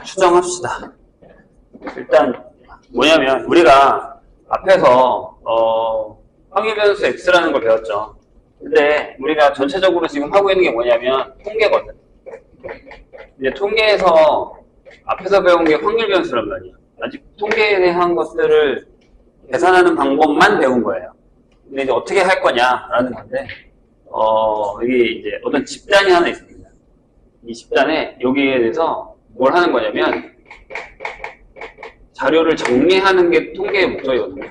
추정합시다. 일단 뭐냐면 우리가 앞에서 확률 변수 x라는 걸 배웠죠. 근데 우리가 전체적으로 지금 하고 있는 게 뭐냐면 통계거든. 이제 통계에서 앞에서 배운 게 확률 변수란 말이야. 아직 통계에 대한 것들을 계산하는 방법만 배운 거예요. 근데 이제 어떻게 할 거냐라는 건데, 이게 이제 어떤 집단이 하나 있습니다. 이 집단에 여기에 대해서 뭘 하는 거냐면, 자료를 정리하는 게 통계의 목적이거든요.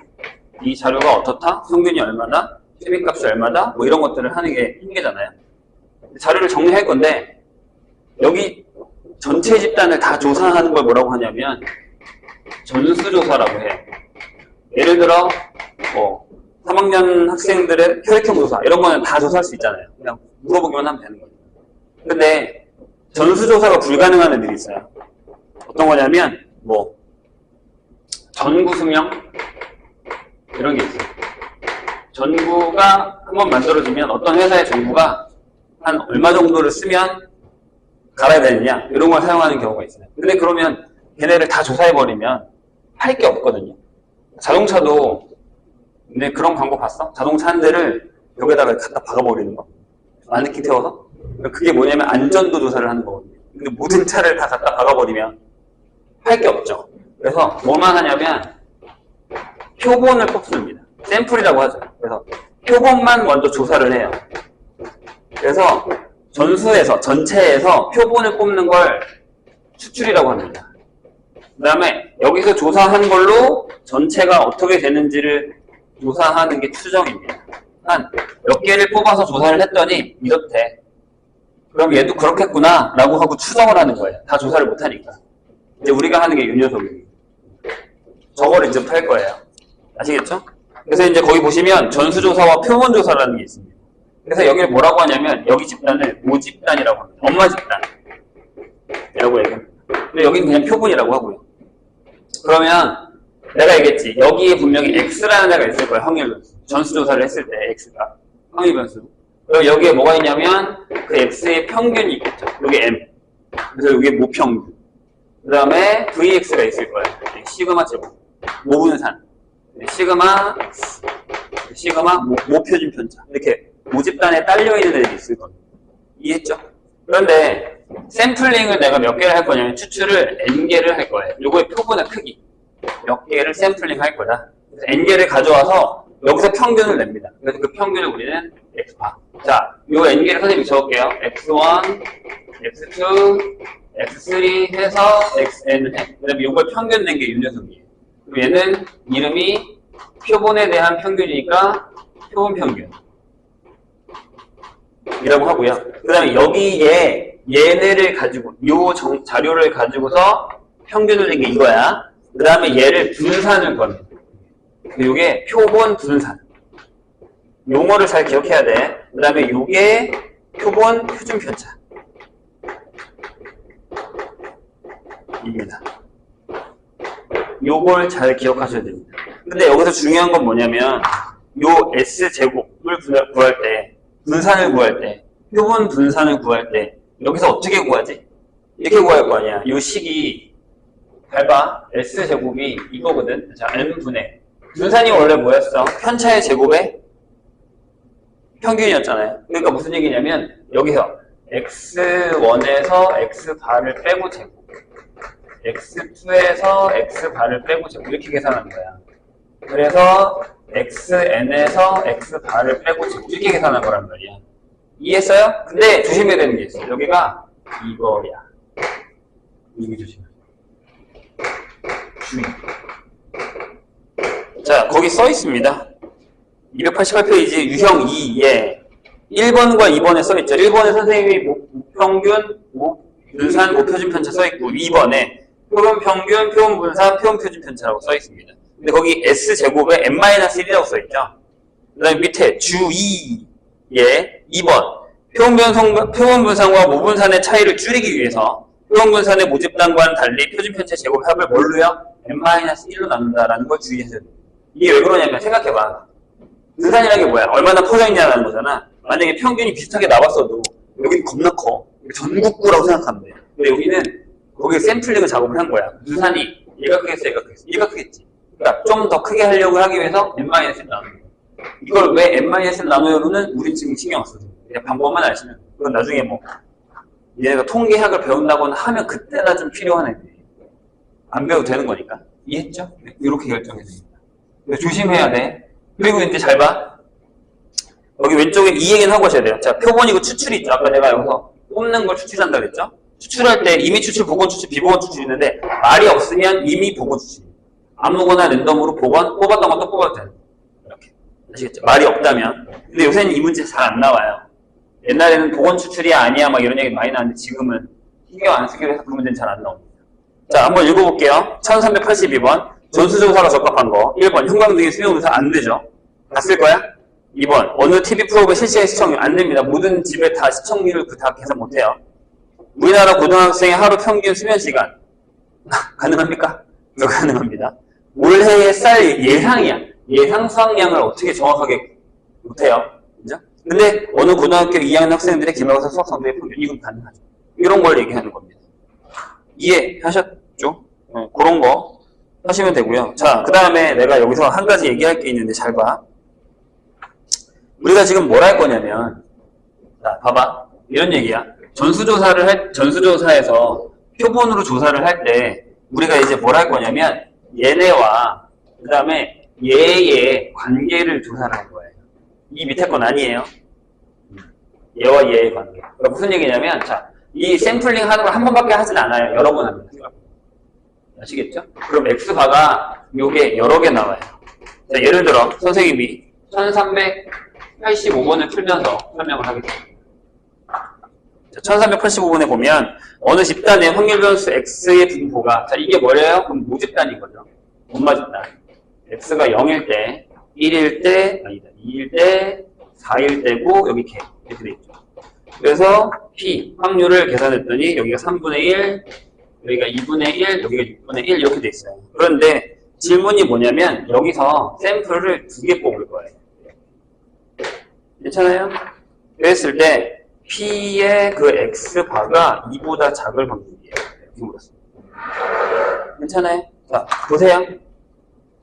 이 자료가 어떻다? 평균이 얼마다? 최빈값이 얼마다? 뭐 이런 것들을 하는 게 통계잖아요. 자료를 정리할 건데, 여기 전체 집단을 다 조사하는 걸 뭐라고 하냐면, 전수조사라고 해요. 예를 들어, 3학년 학생들의 혈액형 조사, 이런 거는 다 조사할 수 있잖아요. 그냥 물어보기만 하면 되는 거예요. 근데, 전수조사가 불가능한 애들이 있어요. 어떤 거냐면, 전구 수명? 이런 게 있어요. 전구가 한번 만들어지면 어떤 회사의 전구가 한 얼마 정도를 쓰면 갈아야 되느냐, 이런 걸 사용하는 경우가 있어요. 근데 그러면 걔네를 다 조사해버리면 할 게 없거든요. 자동차도, 근데 그런 광고 봤어? 자동차 한 대를 벽에다가 갖다 박아버리는 거. 마네킹 태워서? 그게 뭐냐면 안전도 조사를 하는 거거든요. 근데 모든 차를 다 갖다 박아버리면 할 게 없죠. 그래서 뭐만 하냐면 표본을 뽑습니다. 샘플이라고 하죠. 그래서 표본만 먼저 조사를 해요. 그래서 전수에서, 전체에서 표본을 뽑는 걸 추출이라고 합니다. 그 다음에 여기서 조사한 걸로 전체가 어떻게 되는지를 조사하는 게 추정입니다. 한 몇 개를 뽑아서 조사를 했더니 이렇대. 그럼 얘도 그렇겠구나 라고 하고 추정을 하는 거예요. 다 조사를 못하니까. 이제 우리가 하는 게 이 녀석이에요. 저거를 이제 할 거예요. 아시겠죠? 그래서 이제 거기 보시면 전수조사와 표본조사라는 게 있습니다. 그래서 여기를 뭐라고 하냐면 여기 집단을 모집단이라고 합니다. 엄마 집단 이라고 얘기합니다. 근데 여기는 그냥 표본이라고 하고요. 그러면 내가 얘기했지. 여기에 분명히 X라는 애가 있을 거예요. 확률 변수. 전수조사를 했을 때 X가 확률 변수. 그리고 여기에 뭐가 있냐면 그 X의 평균이 있겠죠. 여기 M. 그래서 여기에 모평균. 그 다음에 VX가 있을 거예요. 시그마 제곱. 모분산. 시그마 모표준 편차. 이렇게 모집단에 딸려있는 애들이 있을 겁니다. 이해했죠? 그런데 샘플링을 내가 몇 개를 할 거냐면 추출을 N개를 할 거예요. 요거의 표본의 크기. 몇 개를 샘플링 할 거다. 그래서 N개를 가져와서 여기서 평균을 냅니다. 그래서 그 평균을 우리는 X파. 자, 요 N개를 선생님이 적을게요. X1, X2, X3 해서 XN을 해. 그 다음에 요걸 평균 낸 게 이 녀석이에요. 그럼 얘는 이름이 표본에 대한 평균이니까 표본 평균. 이라고 하고요. 그 다음에 여기에 얘네를 가지고, 요 자료를 가지고서 평균을 낸 게 이거야. 그 다음에 얘를 분산을 겁니다. 요게 표본 분산. 용어를 잘 기억해야 돼. 그 다음에 요게 표본 표준 편차. 입니다. 요걸 잘 기억하셔야 됩니다. 근데 여기서 중요한 건 뭐냐면, 요 S제곱을 구할 때, 분산을 구할 때, 표본 분산을 구할 때, 여기서 어떻게 구하지? 이렇게 구할 거 아니야. 요 식이, 밟아. S제곱이 이거거든. 자, N분의. 분산이 원래 뭐였어? 편차의 제곱의 평균이었잖아요. 그러니까 무슨 얘기냐면, 여기서 X1에서 X바를 빼고 제곱. X2에서 X바를 빼고 제곱. 이렇게 계산하는 거야. 그래서 XN에서 X바를 빼고 제곱. 이렇게 계산한 거란 말이야. 이해했어요? 근데 조심해야 되는 게 있어. 여기가 이거야. 여기 조심해. 주의. 자, 거기 써 있습니다. 288페이지 유형 2에 1번과 2번에 써 있죠. 1번에 선생님이 모평균, 분산, 모표준 편차 써 있고 2번에 표본 평균, 표본 분산, 표본 표준 편차라고 써 있습니다. 근데 거기 S제곱에 N-1이라고 써 있죠. 그 다음에 밑에 주 2에 2번 표본 분산과 모분산의 차이를 줄이기 위해서 표본 분산의 모집단과는 달리 표준 편차 제곱 합을 뭘로요? N-1로 나눈다라는 걸 주의하셔야 돼요. 이게 왜 그러냐면 생각해봐. 분산이라는 게 뭐야? 얼마나 퍼져있냐는 거잖아. 만약에 평균이 비슷하게 나왔어도 여기는 겁나 커. 전국구라고 생각하면 돼. 근데 여기는 거기에 샘플링을 작업을 한 거야. 유산이 얘가 크겠어, 얘가 크겠어, 얘가 크겠지. 그러니까 좀 더 크게 하려고 하기 위해서 n-1 나누는 거야. 이걸 왜 n-1 나누어로는 우리 지금 신경 안 써도 돼. 그냥 방법만 알시면 돼. 그건 나중에 뭐 얘네가 통계학을 배운다고는 하면 그때나 좀 필요한 애들이에요. 안 배워도 되는 거니까. 이해했죠? 네, 이렇게 결정해야 됩니다. 조심해야 돼. 그리고 이제 잘 봐. 여기 왼쪽에 이 얘기는 하고 하셔야 돼요. 자, 표본이고 추출이 있죠. 아까 내가 여기서 뽑는 걸 추출한다 그랬죠? 추출할 때 이미 추출, 보건 추출, 비보건 추출이 있는데 말이 없으면 이미 보건 추출. 아무거나 랜덤으로 뽑았던 건 또 뽑아도 되는 거예요. 이렇게. 아시겠죠? 말이 없다면. 근데 요새는 이 문제 잘 안 나와요. 옛날에는 보건 추출이야 아니야 막 이런 얘기 많이 나왔는데 지금은 신경 안 쓰기로 해서 그 문제는 잘 안 나옵니다. 자, 한번 읽어볼게요. 1382번. 전수조사가 적합한 거. 1번. 형광등의 수명조사 안 되죠? 다 쓸 거야? 2번. 어느 TV 프로그램 실시간 시청률 안 됩니다. 모든 집에 다 시청률을 다 계산 못해요. 우리나라 고등학생의 하루 평균 수면 시간. 가능합니까? 가능합니다. 올해의 쌀 예상이야. 예상 수학량을 어떻게 정확하게 못해요. 그죠? 근데 어느 고등학교 2학년 학생들의 기말고사 수학 성적의 평균. 이건 가능하죠. 이런 걸 얘기하는 겁니다. 이해하셨죠? 그런 거 하시면 되고요. 자, 그 다음에 내가 여기서 한 가지 얘기할 게 있는데 잘 봐. 우리가 지금 뭘 할 거냐면, 자, 봐봐. 이런 얘기야. 전수조사에서 표본으로 조사를 할 때, 우리가 이제 뭘 할 거냐면, 얘네와, 그 다음에 얘의 관계를 조사를 할 거예요. 이 밑에 건 아니에요. 얘와 얘의 관계. 그러니까 무슨 얘기냐면, 자, 이 샘플링 하는 걸 한 번밖에 하진 않아요. 여러 번 합니다. 아시겠죠? 그럼 X바가 요게 여러 개 나와요. 자, 예를 들어, 선생님이 1385번을 풀면서 설명을 하겠습니다. 1385번에 보면 어느 집단의 확률 변수 X의 분포가, 자, 이게 뭐래요? 그럼 모집단인 거죠. 엄마 집단. X가 0일 때, 1일 때, 아니다, 2일 때, 4일 때고, 여기 K. 이렇게 돼 있죠. 그래서 P, 확률을 계산했더니 여기가 3분의 1, 여기가 2분의 1, 여기가 6분의 1 이렇게 돼 있어요. 그런데 질문이 뭐냐면 여기서 샘플을 2개 뽑을 거예요. 괜찮아요? 그랬을 때 P의 그 X바가 2보다 작을 확률이에요. 이렇게 물었습니다. 괜찮아요? 자, 보세요.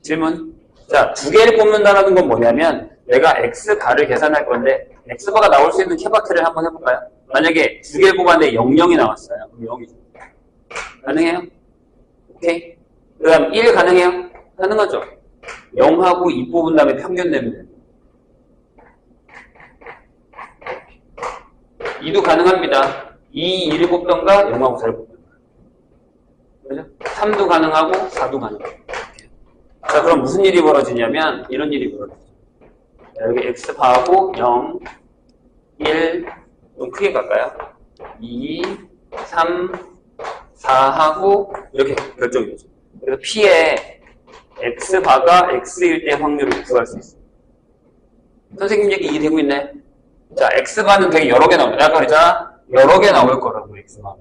질문. 자, 2개를 뽑는다는 건 뭐냐면 내가 X바를 계산할 건데 X바가 나올 수 있는 케바케를 한번 해볼까요? 만약에 2개를 뽑았는데 00이 나왔어요. 그럼 0이죠. 가능해요? 오케이. 그 다음 1 가능해요? 가능하죠. 0하고 2 뽑은 다음에 평균 내면 돼요. 2도 가능합니다. 2, 2를 뽑던가 0하고 4를 뽑던가. 그죠? 3도 가능하고 4도 가능하고. 자, 그럼 무슨 일이 벌어지냐면 이런 일이 벌어지죠. 자, 여기 X바하고 0, 1, 좀 크게 갈까요? 2, 3, 4하고 이렇게 결정이 되죠. 그래서 P의 X바가 X일 때 확률을 구할 수 있어요. 선생님 얘기 이해되고 있네? 자, X바는 되게 여러 개 나옵니다. 아까 그랬잖아? 여러 개 나올 거라고, X바가.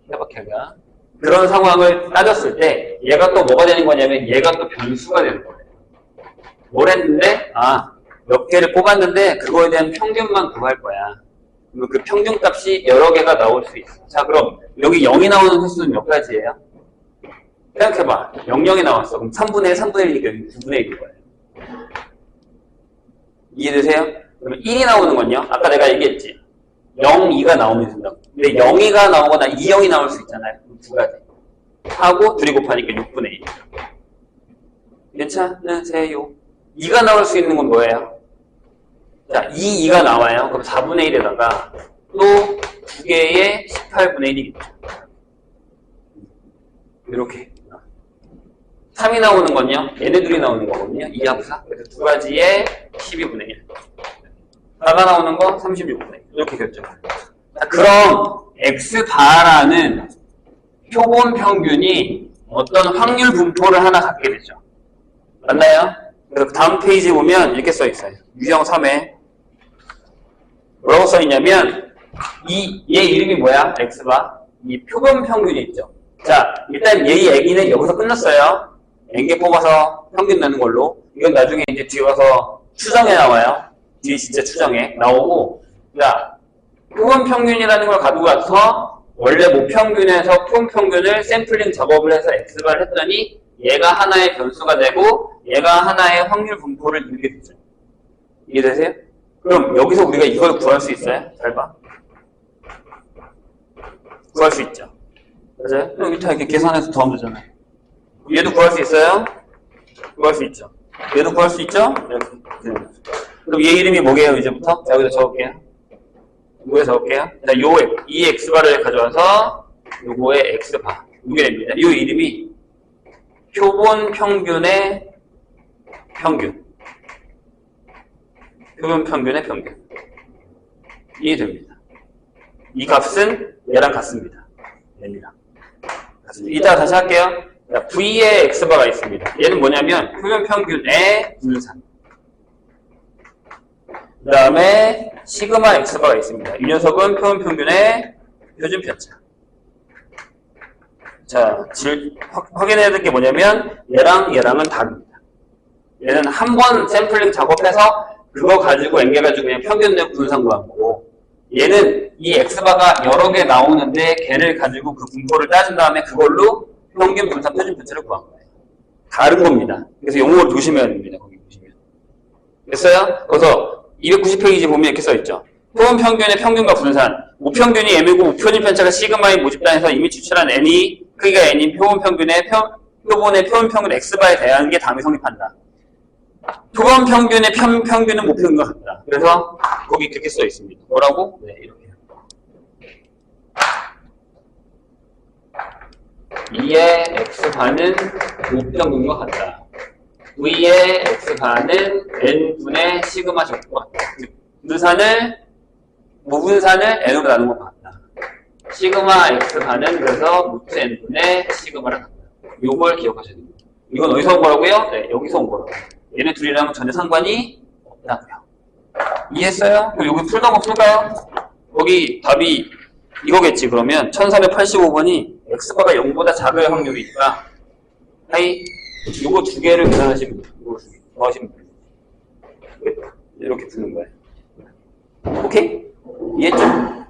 케바케가. 그런 상황을 따졌을 때 얘가 또 뭐가 되는 거냐면 얘가 또 변수가 되는 거예요. 뭘 했는데? 아, 몇 개를 뽑았는데 그거에 대한 평균만 구할 거야. 그 평균 값이 여러 개가 나올 수 있어. 자, 그럼 여기 0이 나오는 횟수는 몇 가지예요? 생각해봐. 00이 나왔어. 그럼 3분의 1, 3분의 1이니까 여기 9분의 1일 거예요. 이해되세요? 그러면 1이 나오는 건요? 아까 내가 얘기했지. 0, 2가 나오면 된다고. 근데 0이가 나오거나 2, 0이 나올 수 있잖아요. 그럼 두 가지. 하고 둘이 곱하니까 6분의 1. 괜찮으세요? 2가 나올 수 있는 건 뭐예요? 자, 2가 나와요. 그럼 4분의 1에다가 또 2개의 18분의 1이겠죠. 이렇게. 3이 나오는 건요. 얘네들이 나오는 거거든요. 2하고 4. 그래서 두 가지의 12분의 1. 4가 나오는 거 36분의 1. 이렇게 결정해요. 자, 그럼 X바라는 표본 평균이 어떤 확률 분포를 하나 갖게 되죠. 맞나요? 그래서 다음 페이지에 보면 이렇게 써 있어요. 유형 3에 뭐라고 써 있냐면 얘 이름이 뭐야? X바. 이 표본 평균이 있죠. 자, 일단 얘의 얘기는 여기서 끝났어요. N개 뽑아서 평균 내는 걸로. 이건 나중에 이제 뒤에 가서 추정에 나와요. 뒤에 진짜 추정에 나오고. 자, 표본 평균이라는 걸 가지고 와서 원래 모평균에서 표본평균을 샘플링 작업을 해서 X바를 했더니 얘가 하나의 변수가 되고 얘가 하나의 확률 분포를 이루게 되죠. 이해되세요? 그럼 여기서 우리가 이걸 구할 수 있어요? 잘 봐. 구할 수 있죠. 맞아요? 그럼 이렇게 이렇게 계산해서 더하면 되잖아요. 얘도 구할 수 있어요? 구할 수 있죠. 얘도 구할 수 있죠? 이렇게. 그럼 얘 이름이 뭐게요, 이제부터? 자, 여기다 적을게요. 요거에 적을게요. 자, 이 X바를 가져와서 요거의 X바. 요게 됩니다. 요 이름이 표본 평균의 평균. 표본 평균의 평균. 이해됩니다. 이 값은 얘랑 같습니다. 얘랑. 같습니다. 이따가 다시 할게요. 자, V의 X바가 있습니다. 얘는 뭐냐면 표본 평균의 분산. 그 다음에 시그마 X바가 있습니다. 이 녀석은 표본 평균의 표준 편차. 자, 확인해야 될 게 뭐냐면 얘랑은 다릅니다. 얘는 한 번 샘플링 작업해서 그거 가지고 앵겨가지고 그냥 평균 내 분산 구한 거고, 얘는 이 X바가 여러 개 나오는데 걔를 가지고 그 분포를 따진 다음에 그걸로 평균 분산 표준 편차를 구한 거예요. 다른 겁니다. 그래서 용어를 조심해야 됩니다. 거기 보시면. 됐어요? 그래서 290페이지 보면 이렇게 써있죠. 표본 평균의 평균과 분산. 우평균이 M이고 우표준 편차가 시그마인 모집단에서 이미 추출한 N이 크기가 N인 표본 평균의 표본의 표본 평균 X바에 대한 게 답이 성립한다. 표본 평균의 평균은 모평균과 같다. 그래서 거기 그렇게 써 있습니다. 뭐라고? 네, 이렇게. 2의 X반은 모평균과 같다. V의 X반은 N분의 시그마 제곱과 같다. 즉, 무분산을 N으로 나눈 것 같다. 시그마 X반은 그래서 루트 N분의 시그마를 같다. 요걸 기억하셔야 됩니다. 이건 어디서 온 거라고요? 네, 여기서 온 거라고요. 얘네 둘이랑은 전혀 상관이 없다고요. 이해했어요? 그럼 여기 풀던 거 풀까요? 거기 답이 이거겠지. 그러면 1485번이 X바가 0보다 작을 확률이 있다. 하이, 요거 두 개를 계산하시면 돼요. 이거 더하시면 돼요. 이렇게 푸는 거예요. 오케이? 이해했죠?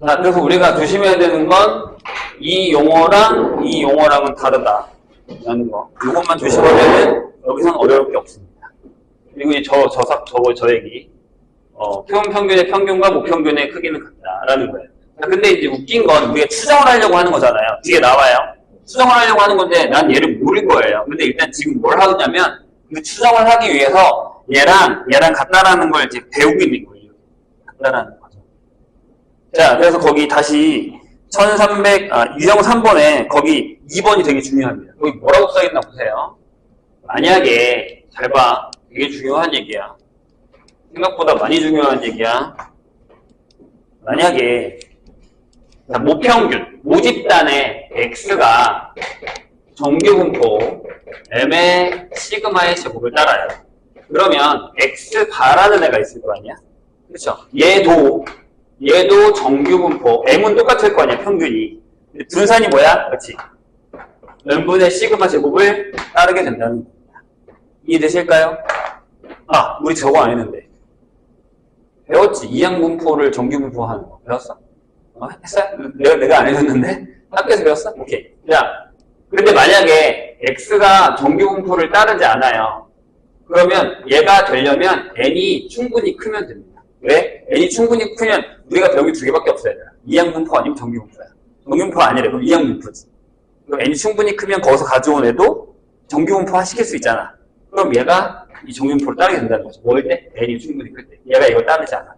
자, 그래서 우리가 조심해야 되는 건 이 용어랑은 다르다 라는 거. 이것만 조심하면은 여기서는 어려울 게 없습니다. 그리고 저 얘기 표본 평균의 평균과 모평균의 크기는 같다라는 거예요. 자, 근데 이제 웃긴 건 우리가 추정을 하려고 하는 거잖아요. 뒤에 나와요. 추정을 하려고 하는 건데 난 얘를 모를 거예요. 근데 일단 지금 뭘 하느냐면 그 추정을 하기 위해서 얘랑 같다라는 걸 이제 배우고 있는 거예요. 같다라는 거죠. 자, 그래서 거기 다시 유형 3번에 거기 2번이 되게 중요합니다. 거기 뭐라고 써있나 보세요. 만약에 잘 봐. 되게 중요한 얘기야. 생각보다 많이 중요한 얘기야. 만약에 모평균, 모집단의 X가 정규분포 M의 시그마의 제곱을 따라요. 그러면 X바라는 애가 있을 거 아니야? 그렇죠? 얘도 정규분포 M은 똑같을 거 아니야, 평균이. 분산이 뭐야? 그렇지? N분의 시그마 제곱을 따르게 된다는 겁니다. 이해되실까요? 아, 우리 저거 안 했는데. 배웠지? 이항분포를 정규분포 하는 거. 배웠어? 했어요? 내가 안 해줬는데? 학교에서 배웠어? 오케이. 자, 근데 만약에 X가 정규분포를 따르지 않아요. 그러면 얘가 되려면 N이 충분히 크면 됩니다. 왜? N이 충분히 크면 우리가 배운 게 두 개밖에 없어야 돼요. 이항분포 아니면 정규분포야. 정규분포 아니래. 그럼 이항분포지. 그럼 N이 충분히 크면 거기서 가져온 애도 정규분포화 시킬 수 있잖아. 그럼 얘가 이 정규분포를 따르게 된다는 거죠. 뭐일 때? N이 충분히 클 때. 얘가 이걸 따르지 않아.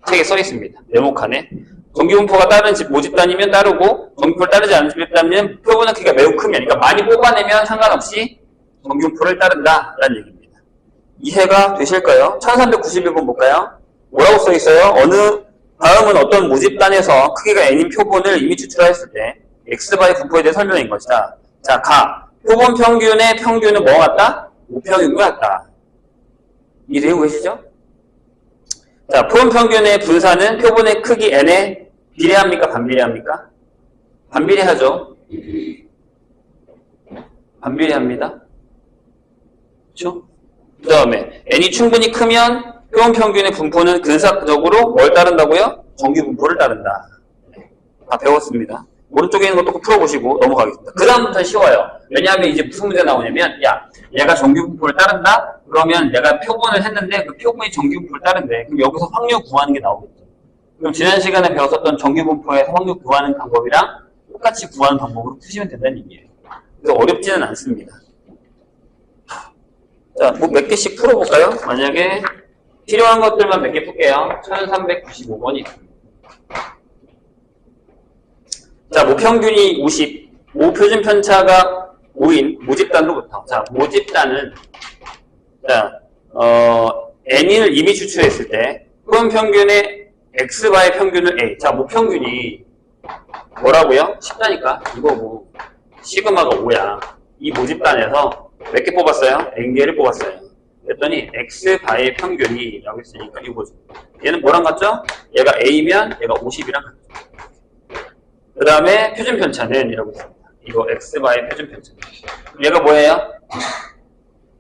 책에 써 있습니다. 네모칸에. 정규분포가 따른 모집단이면 따르고 정규분포를 따르지 않는 모집단이면 표본의 크기가 매우 크면, 그러니까 많이 뽑아내면 상관없이 정규분포를 따른다라는 얘기입니다. 이해가 되실까요? 1391번 볼까요? 뭐라고 써 있어요? 다음은 어떤 모집단에서 크기가 N인 표본을 이미 추출하였을 때 X바의 분포에 대해 설명인 것이다. 자, 표본 평균의 평균은 뭐가 같다? 모평균과 같다. 이해되고 계시죠? 자, 표본 평균의 분산은 표본의 크기 N에 비례합니까? 반비례합니까? 반비례하죠. 반비례합니다. 그렇죠? 그 다음에 n이 충분히 크면 표본 평균의 분포는 근사적으로 뭘 따른다고요? 정규 분포를 따른다. 다 배웠습니다. 오른쪽에 있는 것도 풀어보시고 넘어가겠습니다. 그 다음부터 쉬워요. 왜냐하면 이제 무슨 문제가 나오냐면, 야, 얘가 정규 분포를 따른다? 그러면 내가 표본을 했는데 그 표본이 정규 분포를 따른대. 그럼 여기서 확률 구하는 게 나오겠죠. 그럼 지난 시간에 배웠었던 정규 분포의 확률 구하는 방법이랑 똑같이 구하는 방법으로 푸시면 된다는 얘기예요. 그래서 어렵지는 않습니다. 자, 뭐 몇 개씩 풀어볼까요? 만약에 필요한 것들만 몇 개 풀게요. 1395번이 있습니다. 자, 모평균이 50, 모표준 편차가 5인 모집단으로부터. 자, 모집단은, 자, n을 이미 추출했을 때, 표본 평균의 x바의 평균을 a. 자, 모평균이 뭐라고요? 쉽다니까. 이거 뭐, 시그마가 5야. 이 모집단에서 몇 개 뽑았어요? n개를 뽑았어요. 그랬더니 x바의 평균이 라고 했으니까 이거죠. 얘는 뭐랑 같죠? 얘가 a면 얘가 50이랑 같죠. 그 다음에 표준 편차는 이라고 있습니다. 이거 x바의 표준 편차. 얘가 뭐예요?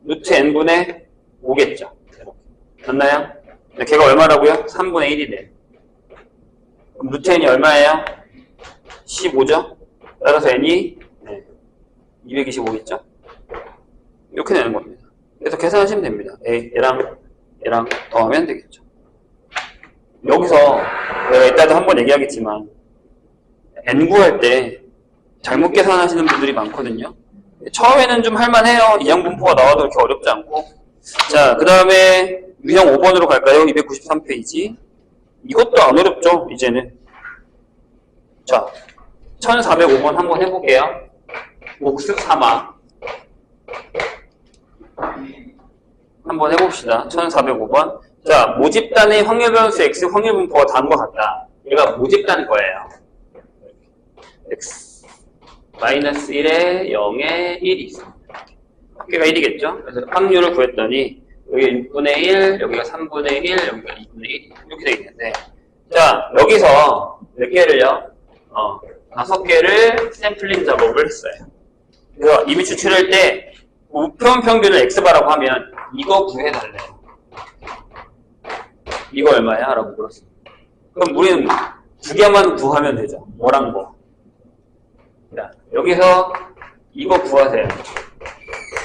루트 n분의 5겠죠. 맞나요? 걔가 얼마라고요? 3분의 1이래요. 그럼 루트 n이 얼마예요? 15죠? 따라서 n이 225겠죠? 이렇게 되는 겁니다. 그래서 계산하시면 됩니다. 얘랑 더하면 되겠죠. 여기서 내가 이따도 한번 얘기하겠지만 n 구할 때 잘못 계산하시는 분들이 많거든요. 처음에는 좀 할만해요. 이항분포가 나와도 그렇게 어렵지 않고. 자, 그 다음에 유형 5번으로 갈까요? 293페이지. 이것도 안 어렵죠, 이제는. 자, 1405번 한번 해볼게요. 복습 3화. 한번 해봅시다. 1405번. 자, 모집단의 확률 변수 x 확률 분포가 다른 것 같다. 얘가 모집단 거예요. x 마이너스 1에 0에 1이 있습니다. 합계가 1이겠죠? 그래서 확률을 구했더니 여기 6분의 1, 여기가 3분의 1, 여기가 2분의 1 이렇게 되어 있는데, 자, 여기서 몇 개를요? 5개를 샘플링 작업을 했어요. 그래서 이미 추출할 때 우편 평균을 x바라고 하면 이거 구해달래요. 이거 얼마야? 라고 물었습니다. 그럼 우리는 두 개만 구하면 되죠. 뭐랑 뭐. 자, 여기서 이거 구하세요.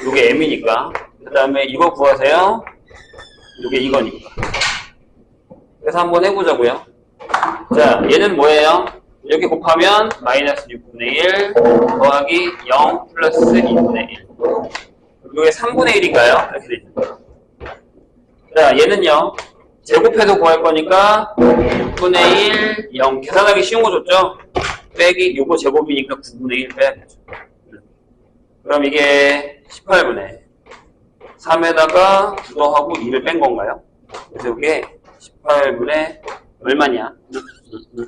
이게 m이니까. 그 다음에 이거 구하세요. 이게 이거니까. 그래서 한번 해보자고요. 자, 얘는 뭐예요? 여기 곱하면 마이너스 6분의 1 더하기 0 플러스 2분의 1. 이게 3분의 1인가요? 이렇게 되죠. 자, 얘는요. 제곱해서 구할 거니까 6분의 1, 0. 계산하기 쉬운 거 줬죠? 빼기 요거 제곱이니까 9분의 1 빼야겠죠. 그럼 이게 18분의 3에다가 9 더하고 2를 뺀 건가요? 그래서 이게 18분의 얼마냐?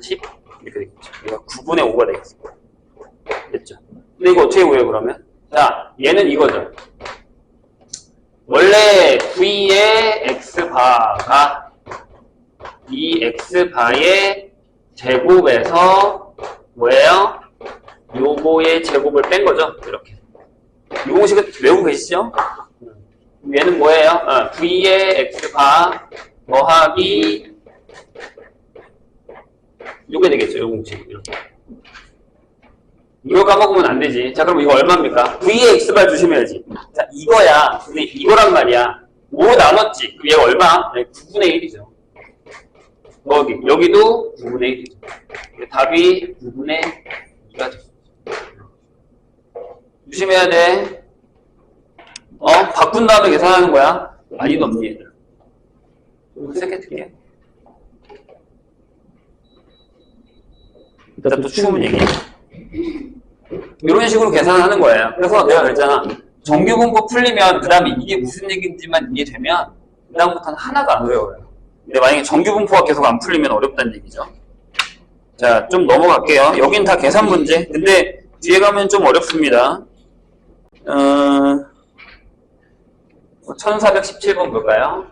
10? 이렇게 되겠죠. 이거 9분의 5가 되겠습니다. 됐죠? 근데 이거 어떻게 구해요, 그러면? 자, 얘는 이거죠. 원래 V의 X바가 이 X바의 제곱에서 뭐예요? 요거의 제곱을 뺀 거죠. 이렇게. 이 공식은 외우고 계시죠? 얘는 뭐예요? V의 X바 더하기 요게 되겠죠. 요 공식. 이렇게. 이거 까먹으면 안 되지. 자, 그럼 이거 얼마입니까? V의 X바 주시면야지. 자, 이거야. 근데 이거란 말이야. 5 나눴지. 그럼 얘가 얼마? 네, 9분의 1이죠. 여기도 9분의 1이죠. 답이 9분의 2가 됐어. 조심해야 돼. 바꾼 다음에 계산하는 거야. 많이도 없니, 얘들. 좀 세게 일단 또 추우면 얘기해. 이런 식으로 계산하는 거예요. 그래서 내가 그랬잖아. 정규분포 풀리면 그 다음에 이게 무슨 얘기인지만 이해되면 그 다음부터는 하나도 안 어려워요. 근데 만약에 정규분포가 계속 안 풀리면 어렵다는 얘기죠. 자, 좀 넘어갈게요. 여긴 다 계산 문제. 근데 뒤에 가면 좀 어렵습니다. 1417번 볼까요?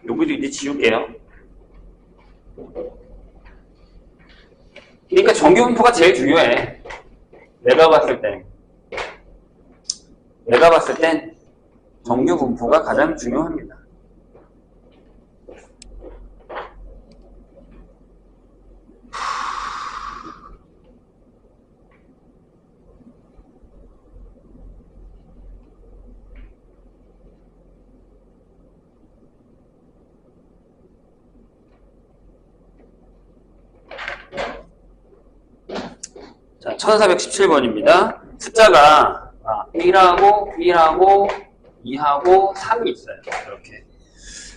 여기도 이제 지울게요. 그러니까 정규분포가 제일 중요해. 내가 봤을 때. 내가 봤을 땐 정규 분포가 가장 중요합니다. 자, 1417번입니다. 숫자가 1하고 2하고 3이 있어요. 이렇게.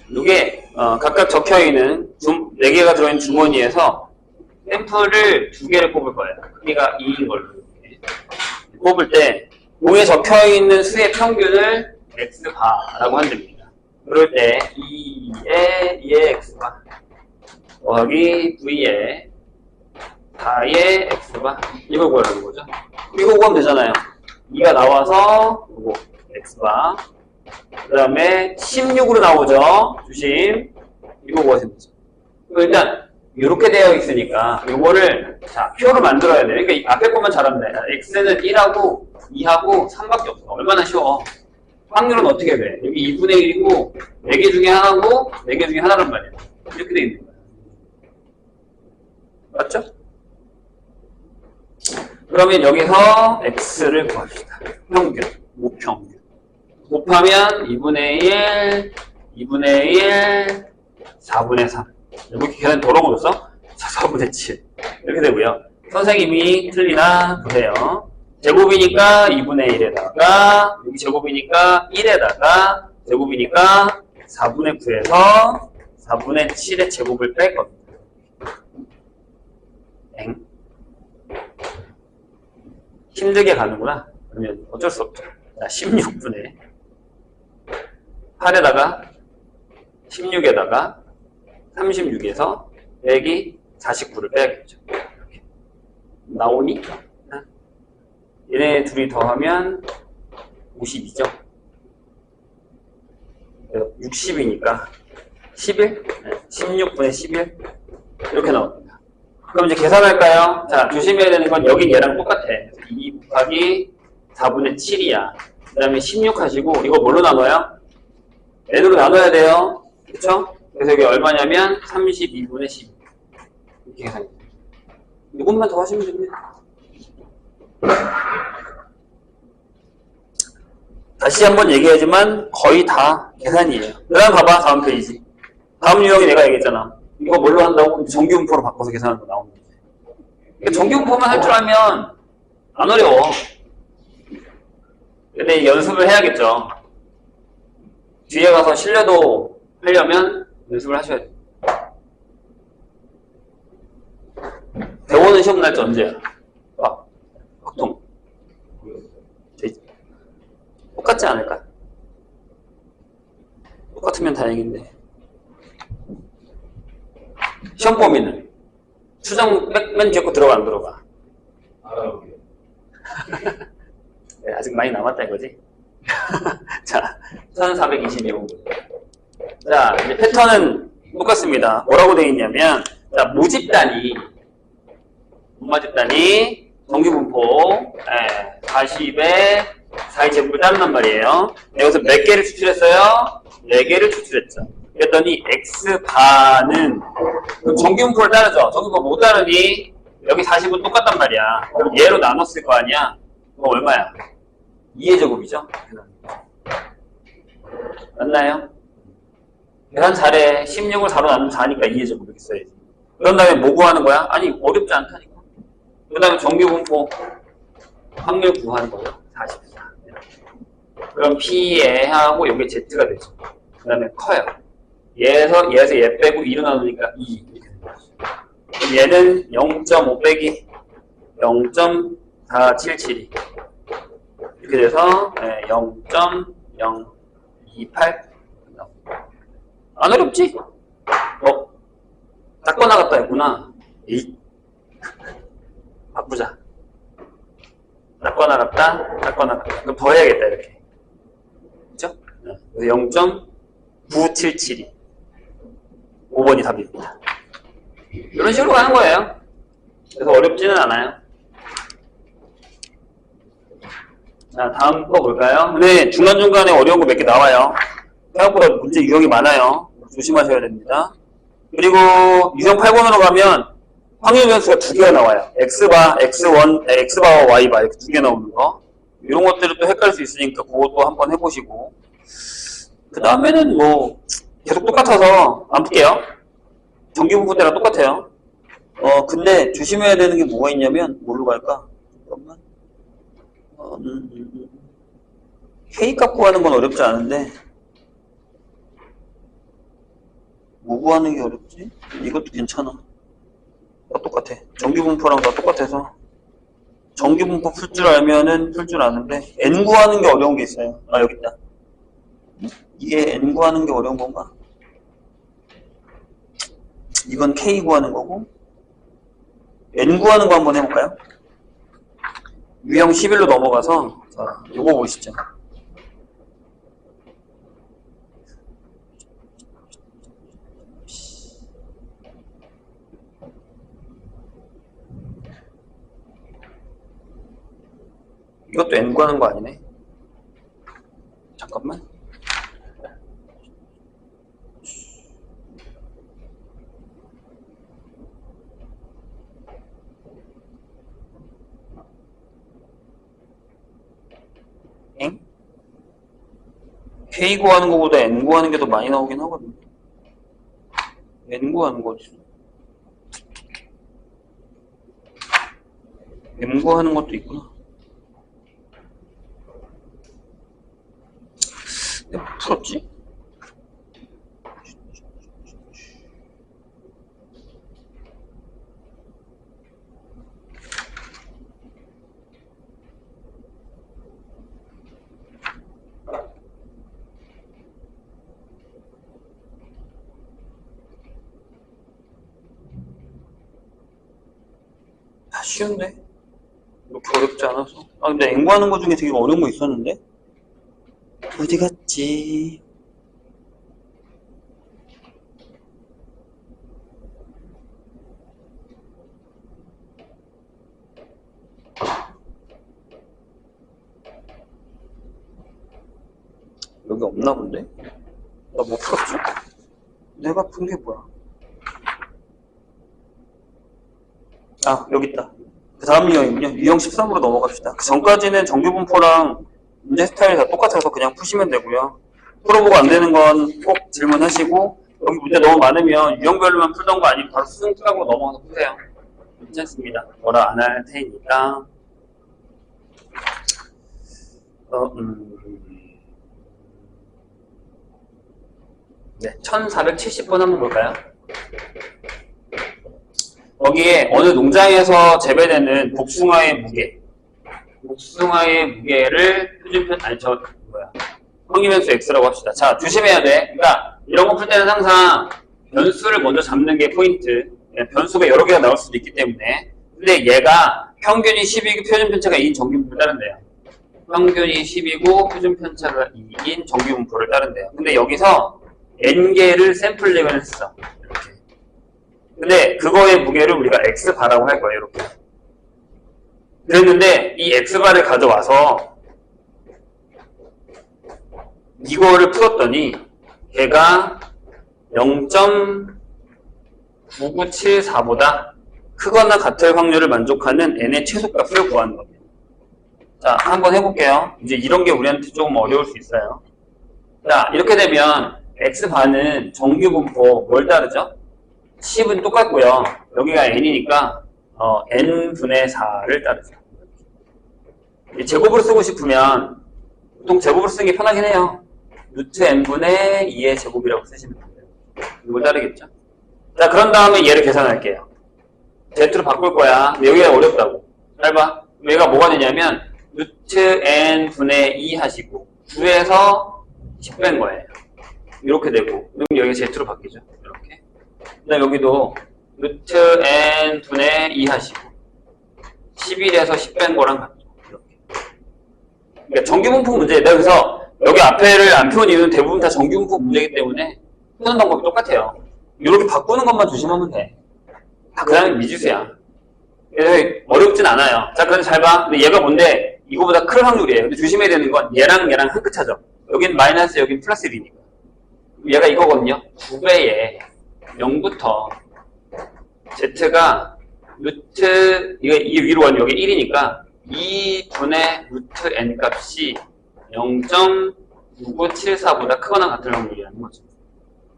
이게 각각 적혀있는 4개가 들어있는 주머니에서 샘플을 2개를 뽑을 거예요. 크기가 2인 걸로 이렇게. 뽑을 때 공에 적혀있는 수의 평균을 x바라고 한답니다. 그럴 때 2의 x바 더하기 v의 4의 x바 이걸 구하라는 거죠. 이거 구하면 되잖아요. 2가 나와서 요거 x바 그 다음에 16으로 나오죠. 주심 이거 구하시면 되죠. 일단 이렇게 되어 있으니까 이거를 자 표를 만들어야 돼요. 그러니까 앞에 것만 잘하면 돼. x는 1하고 2하고 3밖에 없어. 얼마나 쉬워. 확률은 어떻게 돼? 여기 2분의 1이고 4개 중에 하나고 4개 중에 하나란 말이야. 이렇게 돼 있는 거야. 맞죠? 그러면 여기서 x를 구합시다. 평균, 모평균. 곱하면 2분의 1, 2분의 1, 4분의 3. 이렇게 계산 더러워졌어? 4분의 7. 이렇게 되고요. 선생님이 틀리나 보세요. 제곱이니까 2분의 1에다가, 여기 제곱이니까 1에다가, 제곱이니까 4분의 9에서 4분의 7의 제곱을 뺄 겁니다. 엥? 힘들게 가는구나. 그러면 어쩔 수 없죠. 자, 16분의 8에다가 16에다가 36에서 빼기 49를 빼야겠죠. 이렇게. 나오니? 얘네 둘이 더하면 52죠. 60이니까 11? 16분의 11? 이렇게 나옵니다. 그럼 이제 계산할까요? 자, 조심해야 되는 건 여긴 얘랑 똑같아. 2 곱하기 4분의 7이야. 그 다음에 16 하시고, 이거 뭘로 나눠요? n으로 나눠야 돼요. 그쵸? 그래서 이게 얼마냐면 32분의 12. 이렇게 계산입니다. 이것만 더 하시면 됩니다. 다시 한번 얘기하지만 거의 다 계산이에요. 그 다음 봐봐, 다음 페이지. 다음 유형이 내가 얘기했잖아. 이거 뭘로 한다고? 정규분포로 바꿔서 계산하는 거 나오는 거지. 그러니까 정규분포만 할 줄 알면 안 어려워. 근데 연습을 해야겠죠. 뒤에 가서 신뢰도 하려면 연습을 하셔야 돼요. 대원은 시험 날짜 언제야? 보통 똑같지 않을까? 똑같으면 다행인데. 시험 범위는 수정 맨 뒤에 거 들어가 안 들어가? 네, 아직 많이 남았다 이거지? 자, 1422호. 자, 이제 패턴은 똑같습니다. 뭐라고 되어 있냐면, 자, 모집단이 정규분포 40에 4의 제곱을 따른단 말이에요. 여기서 몇 개를 추출했어요? 4개를 추출했죠. 그랬더니 x바는 정규분포를 따르죠. 정규분포 못 따르니 여기 40은 똑같단 말이야. 그럼 얘로 나눴을 거 아니야? 그럼 얼마야? 2의 제곱이죠. 맞나요? 계산 잘해. 16을 4로 나누면 4니까 2의 제곱 이렇게 써야지. 그런 다음에 뭐 구하는 거야? 아니 어렵지 않다니까. 그 다음에 정규분포 확률 구하는 거죠. 44. 그럼 P에 하고 여기 Z가 되죠. 그 다음에 커요. 얘에서 얘 빼고 2로 나누니까 2 이렇게 됩니다. 그럼 얘는 0.5 빼기 0.477이 이렇게 돼서 0.028 안 어렵지? 닦고 나갔다 했구나. 에이. 바꾸자. 닦고 나갔다. 그럼 더 해야겠다 이렇게. 그렇죠? 0.977이 5번이 답입니다. 이런 식으로 가는 거예요. 그래서 어렵지는 않아요. 자, 다음 거 볼까요? 근데 중간중간에 어려운 거 몇 개 나와요. 생각보다 문제 유형이 많아요. 조심하셔야 됩니다. 그리고 유형 8번으로 가면 확률 변수가 두 개가 나와요. X바, X1, X바와 Y바 이렇게 두 개 나오는 거. 이런 것들을 또 헷갈릴 수 있으니까 그것도 한번 해보시고. 그 다음에는 뭐 계속 똑같아서 안 풀게요. 정기분포 때랑 똑같아요. 근데 조심해야 되는 게 뭐가 있냐면 뭘로 갈까? 잠깐만. K 값 구하는 건 어렵지 않은데 뭐 구하는 게 어렵지? 이것도 괜찮아. 다 똑같아. 정기분포랑 다 똑같아서 정기분포 풀 줄 알면은 풀 줄 아는데 N 구하는 게 어려운 게 있어요. 아, 여기 있다. 이게 N 구하는 게 어려운 건가? 이건 K 구하는 거고 N 구하는 거 한번 해볼까요? 유형 11로 넘어가서 자, 요거 보시죠. 이것도 N 구하는 거 아니네. 잠깐만. 엥? K 구하는 거보다 N 구하는 게 더 많이 나오긴 하거든요. N 구하는 거지. M 구하는 것도 있구나. 내가 뭐 풀었지? 쉬운데? 이렇게 어렵지 않아서. 아, 근데 앵구하는 거 중에 되게 어려운 거 있었는데? 어디 갔지? 여기 없나 본데? 나 못 풀었지? 내가 푼 게 뭐야? 아, 여기 있다. 그 다음 유형이군요. 유형 13으로 넘어갑시다. 그 전까지는 정규분포랑 문제 스타일이 다 똑같아서 그냥 푸시면 되고요. 풀어보고 안 되는 건 꼭 질문하시고, 여기 문제 너무 많으면 유형별로만 풀던 거 아니고 바로 수능하고 넘어가서 푸세요. 괜찮습니다. 뭐라 안 할 테니까. 네, 1470번 한번 볼까요? 거기에 어느 농장에서 재배되는 복숭아의 무게를 평균변수 X라고 합시다. 자, 조심해야 돼. 그러니까 이런 거 풀 때는 항상 변수를 먼저 잡는 게 포인트. 변수가 여러 개가 나올 수도 있기 때문에. 근데 얘가 평균이 10이고 표준편차가 2인 정규분포를 따른대요. 평균이 10이고 표준편차가 2인 정규분포를 따른대요. 근데 여기서 N개를 샘플링을 했어. 이렇게. 근데 그거의 무게를 우리가 X바라고 할 거예요. 이렇게. 그랬는데 이 X바를 가져와서 이거를 풀었더니 걔가 0.9974보다 크거나 같을 확률을 만족하는 n의 최소값을 구하는 겁니다. 자, 한번 해볼게요. 이제 이런 게 우리한테 조금 어려울 수 있어요. 자, 이렇게 되면 X바는 정규분포 뭘 따르죠? 10은 똑같고요. 여기가 n이니까 n분의 4를 따르죠. 제곱으로 쓰고 싶으면 보통 제곱으로 쓰는 게 편하긴 해요. 루트 n분의 2의 제곱이라고 쓰시면 돼요. 이걸 따르겠죠? 자, 그런 다음에 얘를 계산할게요. z로 바꿀 거야. 근데 여기가 어렵다고. 잘 봐. 얘가 뭐가 되냐면 루트 n분의 2 하시고 9에서 10 뺀 거예요. 이렇게 되고 그럼 여기가 z로 바뀌죠. 이렇게. 그다음 여기도 루트 n분의 2 하시고 11에서 10 뺀 거랑 같죠. 이렇게. 그러니까 정규분포 문제예요. 그래서 여기 앞에를 안 펴온 이유는 대부분 다 정규분포 문제이기 때문에 푸는 방법이 똑같아요. 이렇게 바꾸는 것만 조심하면 돼. 다 그냥 미지수야. 그래서 어렵진 않아요. 자, 그럼 잘 봐. 근데 얘가 뭔데? 이거보다 클 확률이에요. 근데 조심해야 되는 건 얘랑 얘랑 한 끗 차죠. 여긴 마이너스, 여긴 플러스 1이니까. 얘가 이거거든요. 2배에 0부터 z가 루트, 이게 위로 가면 여기 1이니까 2분의 루트 n 값이 0.9974보다 크거나 같을 확률이라는 거죠.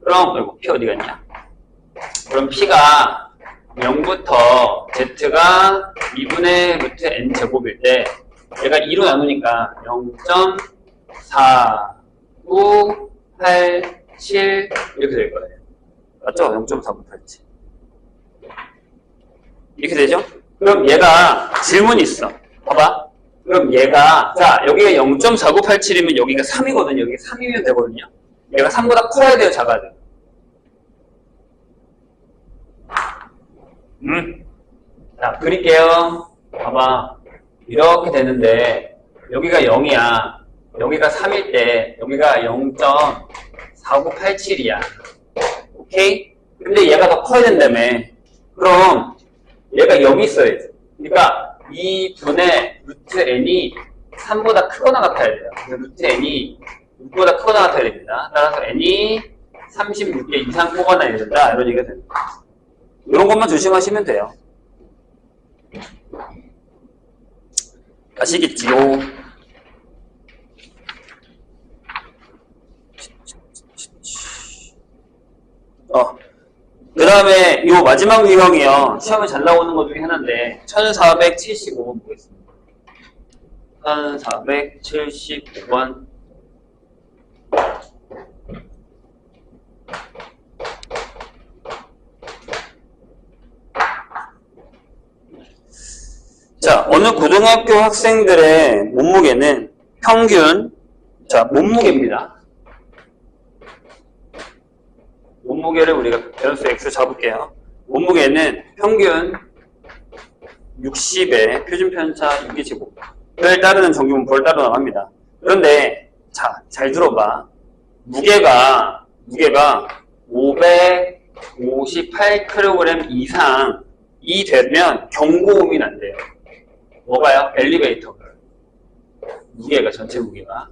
그럼, 이거 p 어디 갔냐? 그럼 p가 0부터 z가 2분의 루트 n 제곱일 때 얘가 2로 나누니까 0.4987 이렇게 될 거예요. 맞죠? 0.4987 이렇게 되죠? 그럼 얘가 질문이 있어. 봐봐. 그럼 얘가, 자, 여기가 0.4987이면 여기가 3이거든요. 여기가 3이면 되거든요. 얘가 3보다 커야 돼요? 작아야 돼요? 자, 그릴게요. 봐봐. 이렇게 되는데, 여기가 0이야. 여기가 3일 때, 여기가 0.4987이야. 오케이? 근데 얘가 더 커야 된다며. 그럼, 얘가 여기 있어야지. 그러니까, 2분의 루트 n이 3보다 크거나 같아야 돼요. 루트 n이 6보다 크거나 같아야 됩니다. 따라서 n이 36개 이상 크거나 해야 된다. 이런 얘기가 됩니다. 이런 것만 조심하시면 돼요. 아시겠지요? 그 다음에 이 마지막 유형이요. 시험에 잘 나오는 것 중에 하나인데 1475번 보겠습니다. 1475번. 자, 어느 고등학교 학생들의 몸무게는 평균, 자, 몸무게입니다. 몸무게를 우리가 변수 x 잡을게요. 몸무게는 평균 60의 표준편차 6의 제곱을 따르는 정규분포를 따로 나갑니다. 그런데 자, 잘 들어봐. 무게가 558kg 이상이 되면 경고음이 난대요. 뭐가요? 엘리베이터가. 무게가, 전체 무게가.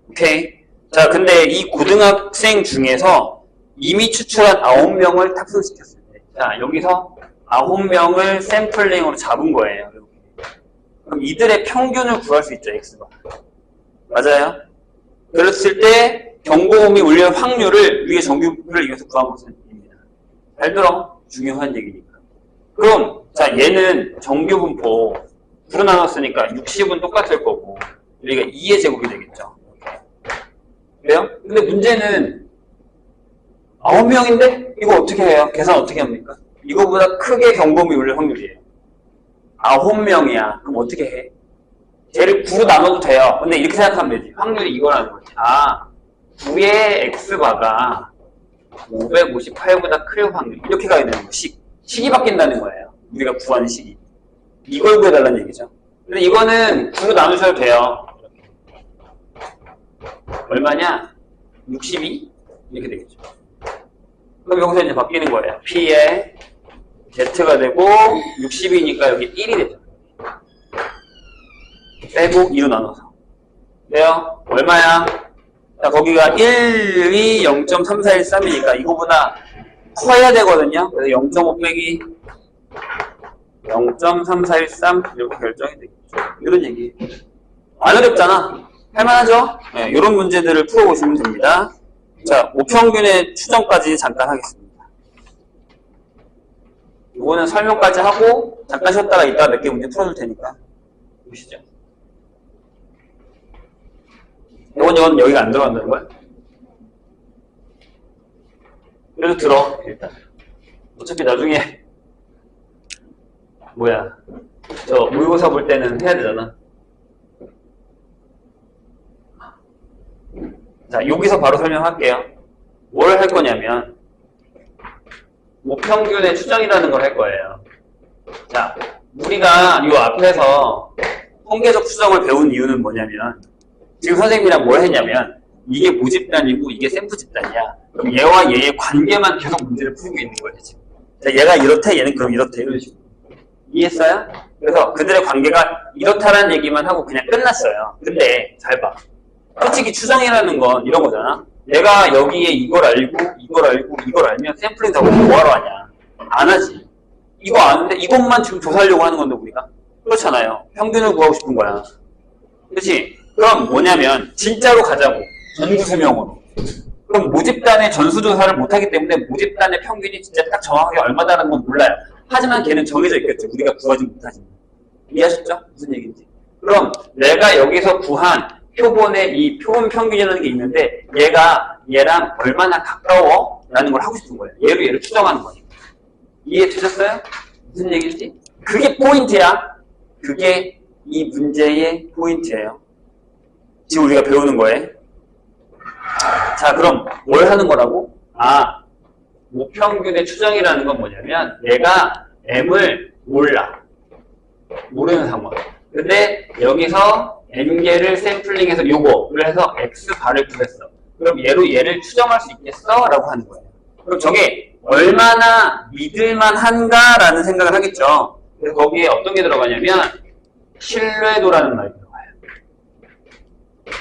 오케이. 자, 근데 이 고등학생 중에서 이미 추출한 9명을 탑승시켰어요. 자, 여기서 9명을 샘플링으로 잡은 거예요. 그럼 이들의 평균을 구할 수 있죠, x가. 맞아요? 그랬을 때 경고음이 울릴 확률을 위에 정규분포를 이용해서 구한 것입니다. 잘 들어. 중요한 얘기니까. 그럼 자, 얘는 정규분포 9로 나눴으니까 60은 똑같을 거고 여기가 2의 제곱이 되겠죠. 그래요? 근데 문제는 9명인데 이거 어떻게 해요? 계산 어떻게 합니까? 이거보다 크게 경고음이 울릴 확률이에요. 9명이야. 그럼 어떻게 해? 쟤를 9로 나눠도 돼요. 근데 이렇게 생각하면 되지. 확률이 이거라는 거지. 아, 9의 x바가 558보다 클 확률. 이렇게 가야 되는 거. 식이 바뀐다는 거예요. 우리가 구하는 식이. 이걸 구해달라는 얘기죠. 근데 이거는 9로 나누셔도 돼요. 얼마냐? 62? 이렇게 되겠죠. 그럼 여기서 이제 바뀌는 거예요. P에 Z가 되고 60이니까 여기 1이 되죠. 빼고 2로 나눠서. 돼요? 얼마야? 자, 거기가 1, 2, 0.3413이니까 이거보다 커야 되거든요. 그래서 0.5 빼기 0.3413 이렇게 결정이 되겠죠. 이런 얘기. 안 어렵잖아. 할만하죠? 네, 이런 문제들을 풀어보시면 됩니다. 자, 모평균의 추정까지 잠깐 하겠습니다. 이거는 설명까지 하고 잠깐 쉬었다가 이따가 몇 개 문제 풀어줄 테니까 보시죠. 이건 여기가 안 들어간다는 거야? 그래도 들어, 일단. 어차피 나중에 뭐야, 저 모의고사 볼 때는 해야 되잖아. 자, 여기서 바로 설명할게요. 뭘 할 거냐면 모평균의 추정이라는 걸 할 거예요. 자, 우리가 이 앞에서 통계적 추정을 배운 이유는 뭐냐면 지금 선생님이랑 뭘 했냐면 이게 모집단이고 이게 샘플 집단이야. 그럼 얘와 얘의 관계만 계속 문제를 풀고 있는 거예요, 지금. 자, 얘가 이렇대, 얘는 그럼 이렇대, 이런 식으로. 이해했어요? 그래서 그들의 관계가 이렇다라는 얘기만 하고 그냥 끝났어요. 근데 잘 봐. 솔직히 추정이라는 건 이런 거잖아. 내가 여기에 이걸 알고 이걸 알면 샘플링 작업을 뭐하러 하냐. 안 하지. 이거 아는데 이것만 지금 조사하려고 하는 건데 우리가. 그렇잖아요. 평균을 구하고 싶은 거야. 그렇지? 그럼 뭐냐면 진짜로 가자고. 전구수명으로. 그럼 모집단의 전수조사를 못하기 때문에 모집단의 평균이 진짜 딱 정확하게 얼마다라는 건 몰라요. 하지만 걔는 정해져 있겠죠. 우리가 구하지 못하지. 이해하셨죠? 무슨 얘기인지. 그럼 내가 여기서 구한 표본의 이 표본 평균이라는 게 있는데 얘가 얘랑 얼마나 가까워? 라는 걸 하고 싶은 거예요. 얘를 추정하는 거니까. 이해되셨어요? 무슨 얘기인지? 그게 포인트야. 그게 이 문제의 포인트예요. 지금 우리가 배우는 거예요. 자, 그럼 뭘 하는 거라고? 아, 모평균의 추정이라는 건 뭐냐면 얘가 M을 몰라. 모르는 상황. 근데 여기서 N개를 샘플링해서 요거를 해서 X바를 구했어. 그럼 얘를 추정할 수 있겠어? 라고 하는 거예요. 그럼 저게 얼마나 믿을만한가라는 생각을 하겠죠. 그래서 거기에 어떤 게 들어가냐면 신뢰도라는 말이 들어가요.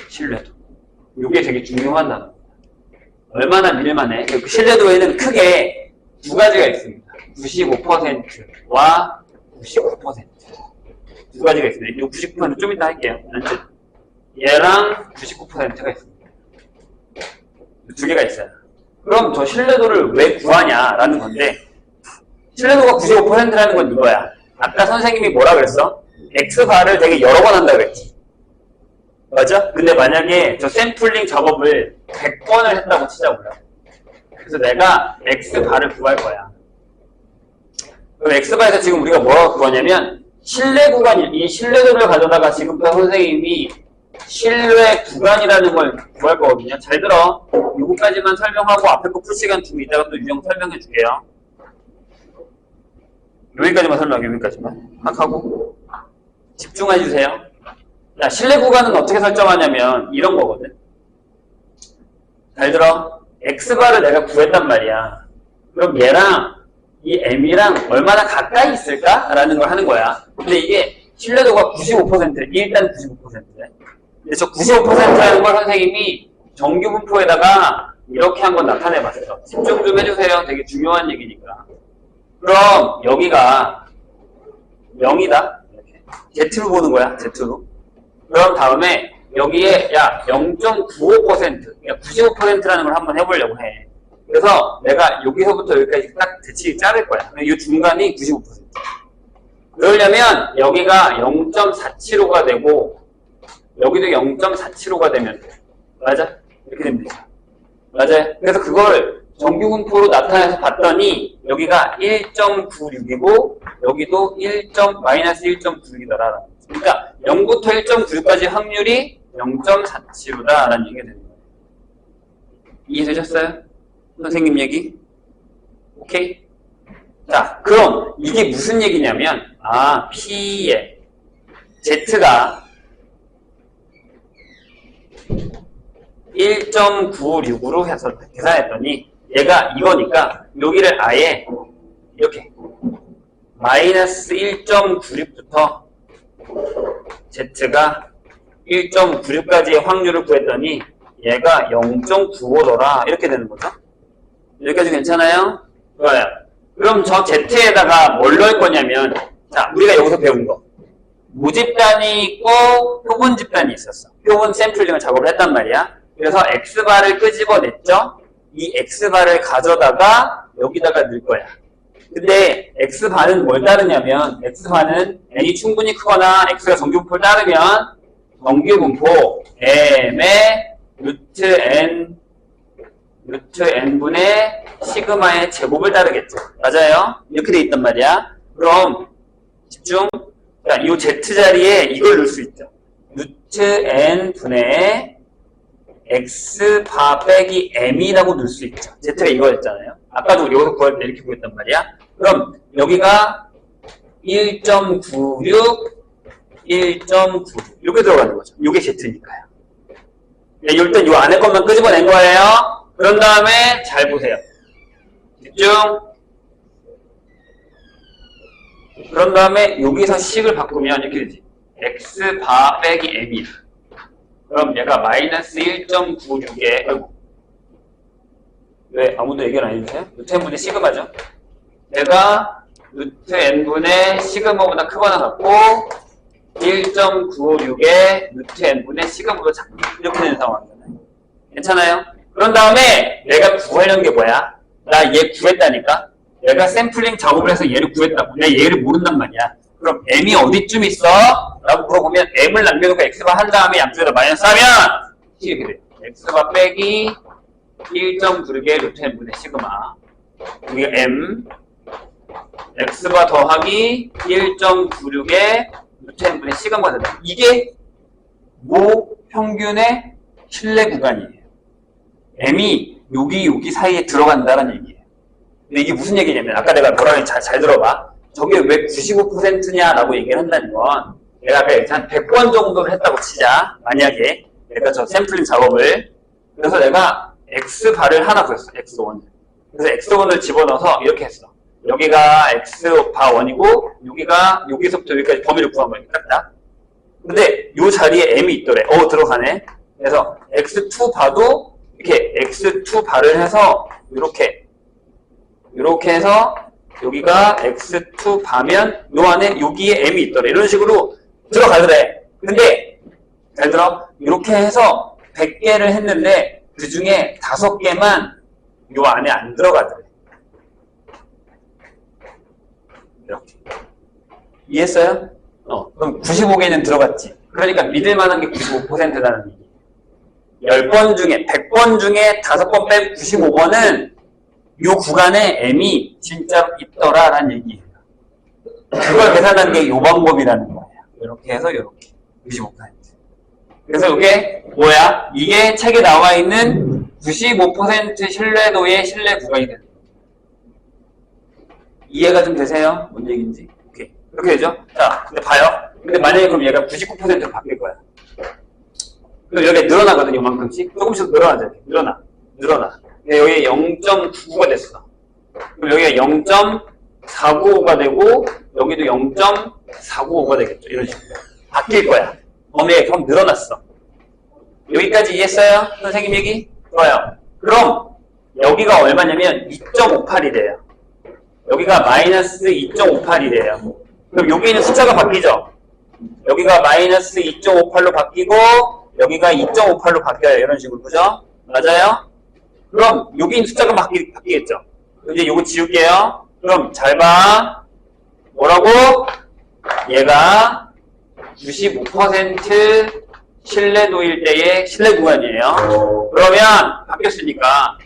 신뢰도. 이게 되게 중요한 단어입니다. 얼마나 믿을만해? 그 신뢰도에는 크게 두 가지가 있습니다. 95%와 99%. 두 가지가 있습니다. 이 99% 좀 이따 할게요. 얘랑 99%가 있습니다. 두 개가 있어요. 그럼 저 신뢰도를 왜 구하냐라는 건데 신뢰도가 95%라는 건 이거야. 아까 선생님이 뭐라 그랬어? X바를 되게 여러 번 한다고 그랬지. 맞아? 근데 만약에 저 샘플링 작업을 100번을 했다고 치자고요. 그래서 내가 X바를 구할 거야. 그럼 X바에서 지금 우리가 뭐라고 구하냐면 신뢰 구간, 이 신뢰도를 가져다가 지금부터 선생님이 신뢰 구간이라는 걸 구할 거거든요. 잘 들어. 요거까지만 설명하고 앞에 거 풀 시간 두고 이따가 또 유형 설명해 줄게요. 여기까지만 설명해, 여기까지만. 막 하고. 집중해 주세요. 자, 신뢰 구간은 어떻게 설정하냐면 이런 거거든. 잘 들어. X바를 내가 구했단 말이야. 그럼 얘랑 이 M이랑 얼마나 가까이 있을까? 라는 걸 하는 거야. 근데 이게 신뢰도가 95%, 일단 95%래. 근데 저 95%라는 걸 선생님이 정규 분포에다가 이렇게 한번 나타내 봤어요. 집중 좀 해주세요. 되게 중요한 얘기니까. 그럼 여기가 0이다. 이렇게. Z로 보는 거야. Z로. 그럼 다음에 여기에 야 0.95%, 그러니까 95%라는 걸 한번 해보려고 해. 그래서 내가 여기서부터 여기까지 딱 대칭이 자를 거야. 이 중간이 95%. 그러려면 여기가 0.475가 되고 여기도 0.475가 되면 돼. 맞아? 이렇게 되면 되죠. 맞아요? 그래서 그걸 정규분포로 나타내서 봤더니 여기가 1.96이고 여기도 마이너스 1.96이더라. 그러니까 0부터 1.96까지 확률이 0.47이다라는 얘기가 되는 거예요. 이해되셨어요? 선생님 얘기? 오케이? 자, 그럼 이게 무슨 얘기냐면 P에 Z가 1.96으로 해서 계산했더니 얘가 이거니까 여기를 아예 이렇게 마이너스 1.96부터 Z가 1.96까지의 확률을 구했더니 얘가 0.95더라 이렇게 되는 거죠. 여기까지 괜찮아요? 좋아요. 그럼 저 Z에다가 뭘 넣을 거냐면 자, 우리가 여기서 배운 거 모집단이 있고 표본 집단이 있었어. 표본 샘플링을 작업을 했단 말이야. 그래서 X바를 끄집어냈죠. 이 X바를 가져다가 여기다가 넣을 거야. 근데 X바는 뭘 따르냐면 X바는 N이 충분히 크거나 X가 정규분포를 따르면 정규분포 M의 루트 N분의 시그마의 제곱을 따르겠죠. 맞아요? 이렇게 돼 있단 말이야. 그럼 집중. 자, 이 Z 자리에 이걸 넣을 수 있죠. 루트 N분의 X바 빼기 M이라고 넣을 수 있죠. Z가 이거였잖아요. 아까도 우리 여기서 구할 때 이렇게 구했단 말이야. 그럼 여기가 1.96, 1.96 이렇게 들어가는 거죠. 이게 Z니까요. 일단 이 안에 것만 끄집어낸 거예요. 그런 다음에 잘 보세요. 집중. 그런 다음에 여기서 식을 바꾸면 이렇게 되지. x바 빼기 m이야. 그럼 얘가 마이너스 1.96에, 아이고. 왜 아무도 얘기를 안 해주세요? 루트 n분의 시그마죠. 얘가 루트 n분의 시그마보다 크거나 같고 1.956에 루트 n분의 시그마보다 작고 이렇게 되는 상황이잖아요. 괜찮아요? 그런 다음에 내가 구하려는 게 뭐야? 나 얘 구했다니까? 내가 샘플링 작업을 해서 얘를 구했다고. 내가 얘를 모른단 말이야. 그럼 m이 어디쯤 있어? 라고 물어보면 m을 남겨놓고 x바 한 다음에 양쪽에다 마이너스 하면 이렇게 돼. x바 빼기 1.96의 루트 n분의 시그마. 여기가 m. x바 더하기 1.96의 루트 n분의 시그마가 된다. 이게 모 평균의 실내 구간이에요. m이 여기 사이에 들어간다는 얘기예요. 근데 이게 무슨 얘기냐면 아까 내가 뭐라고 했지? 잘 들어봐. 저게 왜 95%냐라고 얘기를 한다는 건 내가 아까 한 100번 정도를 했다고 치자. 만약에 내가 저 샘플링 작업을 그래서 내가 x바를 하나 구했어. x1을. 그래서 x1을 집어넣어서 이렇게 했어. 여기가 x바 1이고 여기서부터 여기까지 범위를 구한 거니까 딱. 근데 요 자리에 m이 있더래. 들어가네. 그래서 x2 바도 이렇게 x2 바를 해서 이렇게 해서 여기가 x2 바면 요 안에 여기에 m이 있더래. 이런 식으로 들어가더래. 근데 잘 들어. 이렇게 해서 100개를 했는데 그 중에 5개만 요 안에 안 들어가더래. 이렇게. 이해했어요? 그럼 95개는 들어갔지. 그러니까 믿을 만한 게 95%라는 얘기. 10번 중에, 100번 중에 5번 빼고 95번은 요 구간에 m이 진짜로 있더라라는 얘기예요. 그걸 계산한 게 요 방법이라는 거예요. 이렇게 해서 이렇게 95%. 그래서 이게 뭐야? 이게 책에 나와 있는 95% 신뢰도의 신뢰 구간이 되는 거예요. 이해가 좀 되세요? 뭔 얘기인지? 오케이. 이렇게 되죠? 자, 근데 봐요. 근데 만약에 그럼 얘가 99%로 바뀔 거야. 그럼 여기 늘어나거든요, 요만큼씩. 조금씩 늘어나죠. 늘어나. 근데 여기 0.99가 됐어. 그럼 여기가 0.495가 되고, 여기도 0.495가 되겠죠. 이런 식으로. 바뀔 거야. 범위가 그럼 늘어났어. 여기까지 이해했어요? 선생님 얘기? 좋아요. 그럼, 여기가 얼마냐면 2.58이래요. 여기가 마이너스 2.58이래요. 그럼 여기 있는 숫자가 바뀌죠? 여기가 마이너스 2.58로 바뀌고, 여기가 2.58로 바뀌어요. 이런 식으로. 그죠? 맞아요? 그럼 여기 있는 숫자가 바뀌겠죠? 이제 요거 지울게요. 그럼 잘 봐. 뭐라고? 얘가 95% 신뢰도일 때의 신뢰 구간이에요. 그러면 바뀌었으니까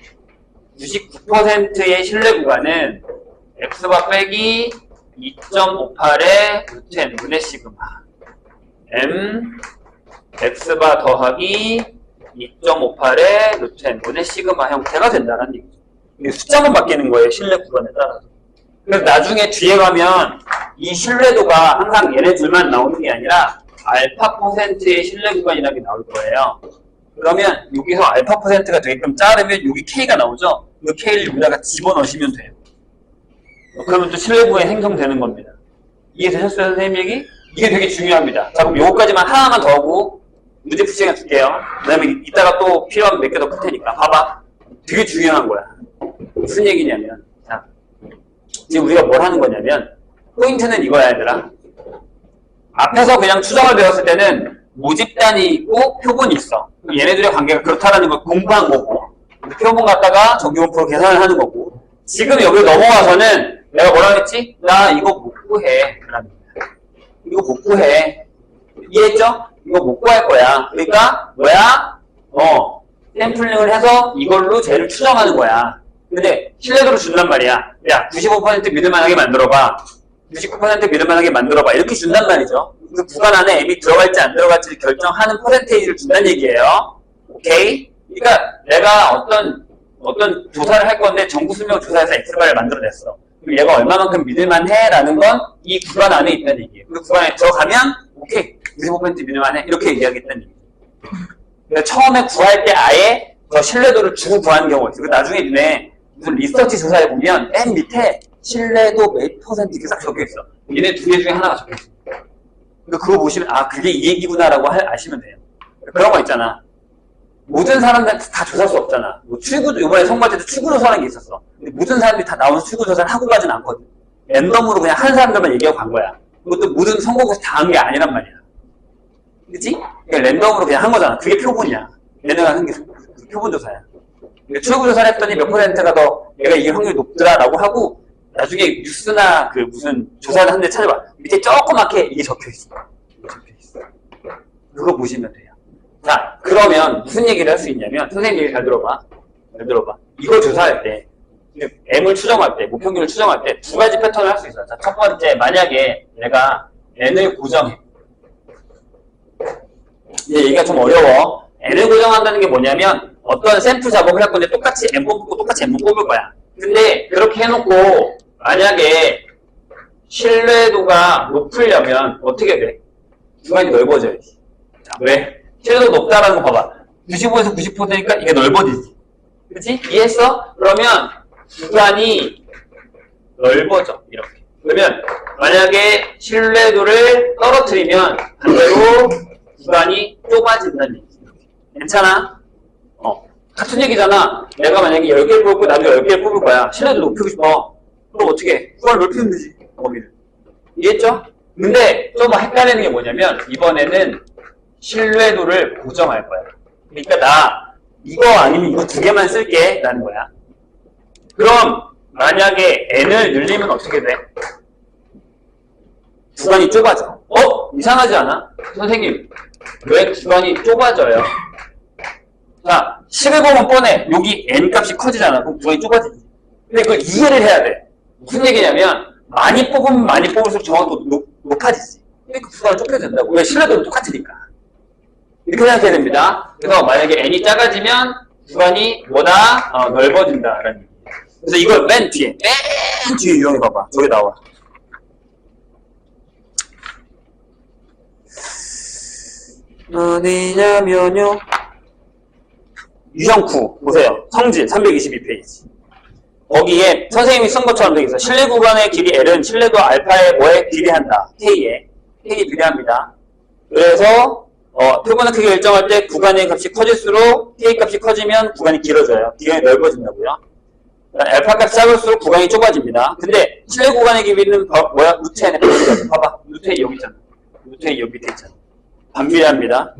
99%의 신뢰 구간은 x바 빼기 2.58의 루트 n분의 시그마 m x바 더하기 2.58의 루트 n분의 시그마 형태가 된다는 얘기죠. 이게 숫자만 바뀌는 거예요. 신뢰 구간에 따라서. 그래서 나중에 뒤에 가면 이 신뢰도가 항상 얘네 둘만 나오는 게 아니라 알파 %의 신뢰 구간이라는 게 나올 거예요. 그러면 여기서 알파 %가 되게끔 자르면 여기 K가 나오죠? 이 K를 여기다가 집어넣으시면 돼요. 그러면 또 신뢰 구간이 생성되는 겁니다. 이해되셨어요, 선생님 얘기? 이게 되게 중요합니다. 자, 그럼 요거까지만 하나만 더 하고 문제 푸시 시간 줄게요. 그 다음에 이따가 또 필요하면 몇 개 더 풀 테니까. 봐봐. 되게 중요한 거야. 무슨 얘기냐면, 자, 지금 우리가 뭘 하는 거냐면, 포인트는 이거야, 얘들아. 앞에서 그냥 추정을 배웠을 때는 모집단이 있고 표본이 있어. 얘네들의 관계가 그렇다라는 걸 공부한 거고, 표본 갖다가 정규분포로 계산을 하는 거고, 지금 여기로 넘어와서는 내가 뭐라 했지? 나 이거 못 구해. 이거 못 구해. 이해했죠? 이거 못 구할 거야. 그러니까 뭐야? 샘플링을 해서 이걸로 쟤를 추정하는 거야. 근데 신뢰도를 준단 말이야. 야, 95% 믿을만하게 만들어봐. 99% 믿을만하게 만들어봐. 이렇게 준단 말이죠. 그 구간 안에 M이 들어갈지 안 들어갈지를 결정하는 퍼센테이지를 준다는 얘기예요. 오케이? 그러니까 내가 어떤 조사를 할 건데 전구 수명 조사에서 X바를 만들어냈어. 그럼 얘가 얼마만큼 믿을만해? 라는 건 이 구간 안에 있다는 얘기예요. 그 구간에 들어가면 오케이, 95% 믿을만해. 이렇게 얘기하겠다는 얘기예요. 그러니까 처음에 구할 때 아예 더 신뢰도를 주고 구하는 경우가 있어요. 나중에 니네 무슨 리서치 조사에 보면 맨 밑에 신뢰도 몇 % 이렇게 싹 적혀있어. 얘네 두 개 중에 하나가 적혀있어요. 그거 보시면 아 그게 이 얘기구나라고 아시면 돼요. 그런 거 있잖아. 모든 사람들한테 다 조사할 수 없잖아. 뭐 출구 이번에 선거할 때도 출구조사라는 게 있었어. 근데 모든 사람들이 다 나오는 출구조사를 하고 가진 않거든. 랜덤으로 그냥 한 사람들만 얘기하고 간 거야. 그것도 모든 선거구에서 다 한 게 아니란 말이야. 그치? 그러니까 랜덤으로 그냥 한 거잖아. 그게 표본이야. 얘네가 한 게 표본조사야. 출구조사를 했더니 몇 퍼센트가 더 얘가 이길 확률이 높더라라고 하고 나중에 뉴스나 그 무슨 조사를 하는데 찾아봐. 밑에 조그맣게 이게 적혀있어. 그거 보시면 돼요. 자, 그러면 무슨 얘기를 할 수 있냐면 선생님 얘기 잘 들어봐. 이거 조사할 때 M을 추정할 때, 목평균을 추정할 때 두 가지 패턴을 할 수 있어요. 자, 첫 번째, 만약에 내가 N을 고정해. 이제 얘기가 좀 어려워. N을 고정한다는 게 뭐냐면 어떤 샘플 작업을 할 건데 똑같이 M 뽑고 똑같이 M 뽑을 거야. 근데 그렇게 해놓고 만약에 신뢰도가 높으려면 어떻게 돼? 구간이 넓어져야지. 자, 왜? 신뢰도가 높다라는 거 봐봐. 95에서 90%니까 이게 넓어지지. 그치? 이해했어? 그러면 구간이 넓어져. 이렇게. 그러면 만약에 신뢰도를 떨어뜨리면 반대로 구간이 좁아진다는 얘기지. 괜찮아? 같은 얘기잖아. 내가 만약에 10개를 뽑고 나도 10개를 뽑을 거야. 신뢰도 높이고 싶어. 그럼 어떻게 해? 구간을 넓히면 되지. 범위를. 이해했죠? 근데 좀 헷갈리는 게 뭐냐면 이번에는 신뢰도를 고정할 거야. 그러니까 나 이거 아니면 이거 두 개만 쓸게 라는 거야. 그럼 만약에 N을 늘리면 어떻게 돼? 구간이 좁아져. 이상하지 않아? 선생님 왜 구간이 좁아져요? 자, 10을 보면 뻔해. 여기 N 값이 커지잖아. 그럼 구간이 좁아지지. 근데 그걸 이해를 해야 돼. 무슨 얘기냐면 많이 뽑으면 많이 뽑을수록 정확도 높아지지. 그러니까 구간을 좁혀야 된다고. 왜? 신뢰도는 똑같으니까. 이렇게 생각해야 됩니다. 그래서 만약에 N이 작아지면 구간이 뭐다? 넓어진다라는 얘기예요. 그래서 이걸 맨 뒤에 이용해봐봐. 저기 나와. 어디냐면요. 유형 9 보세요. 성질 322페이지. 거기에 선생님이 쓴 것처럼 되어 있어. 신뢰 구간의 길이 L은 신뢰도 알파의 뭐에 비례한다. K에 비례합니다. 그래서 표본의 크기를 일정할 때 구간의 값이 커질수록 K 값이 커지면 구간이 길어져요. 기간이 넓어진다고요. 알파 값이 작을수록 구간이 좁아집니다. 근데 신뢰 구간의 길이는 뭐야? 루트 N의 반비례하죠. 봐봐. 루트 N 여기 있잖아. 루트 N 여기 밑에 있잖아. 반비례합니다.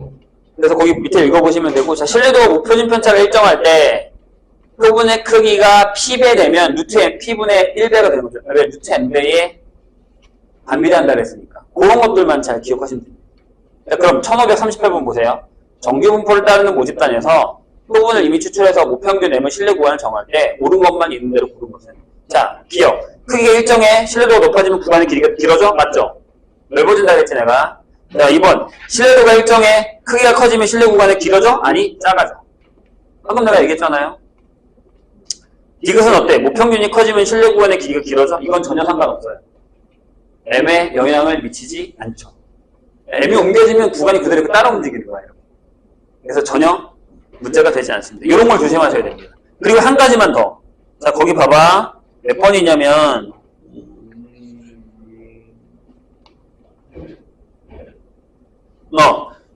그래서 거기 밑에 읽어보시면 되고, 자, 신뢰도가 목표진 편차를 일정할 때 표본의 크기가 P배 되면 루트 N, P분의 1배가 되는 거죠. 왜? 루트 N배에 반비례한다 그랬으니까. 그런 것들만 잘 기억하시면 됩니다. 자, 그럼 1538번 보세요. 정규분포를 따르는 모집단에서 표본을 이미 추출해서 모평균 M의 신뢰 구간을 정할 때 옳은 것만 있는 대로 고른 것은. 자, 기억. 크기가 일정해. 신뢰도가 높아지면 구간의 길이가 길어져? 맞죠? 넓어진다 그랬지 내가. 자, 2번. 신뢰도가 일정해. 크기가 커지면 신뢰 구간이 길어져? 아니, 작아져. 방금 내가 얘기했잖아요. 이것은 어때? 모평균이 커지면 신뢰 구간의 길이가 길어져? 이건 전혀 상관없어요. M에 영향을 미치지 않죠. M이 옮겨지면 구간이 그대로 따라 움직이는 거예요. 그래서 전혀 문제가 되지 않습니다. 이런 걸 조심하셔야 됩니다. 그리고 한 가지만 더. 자, 거기 봐봐. 몇 번이냐면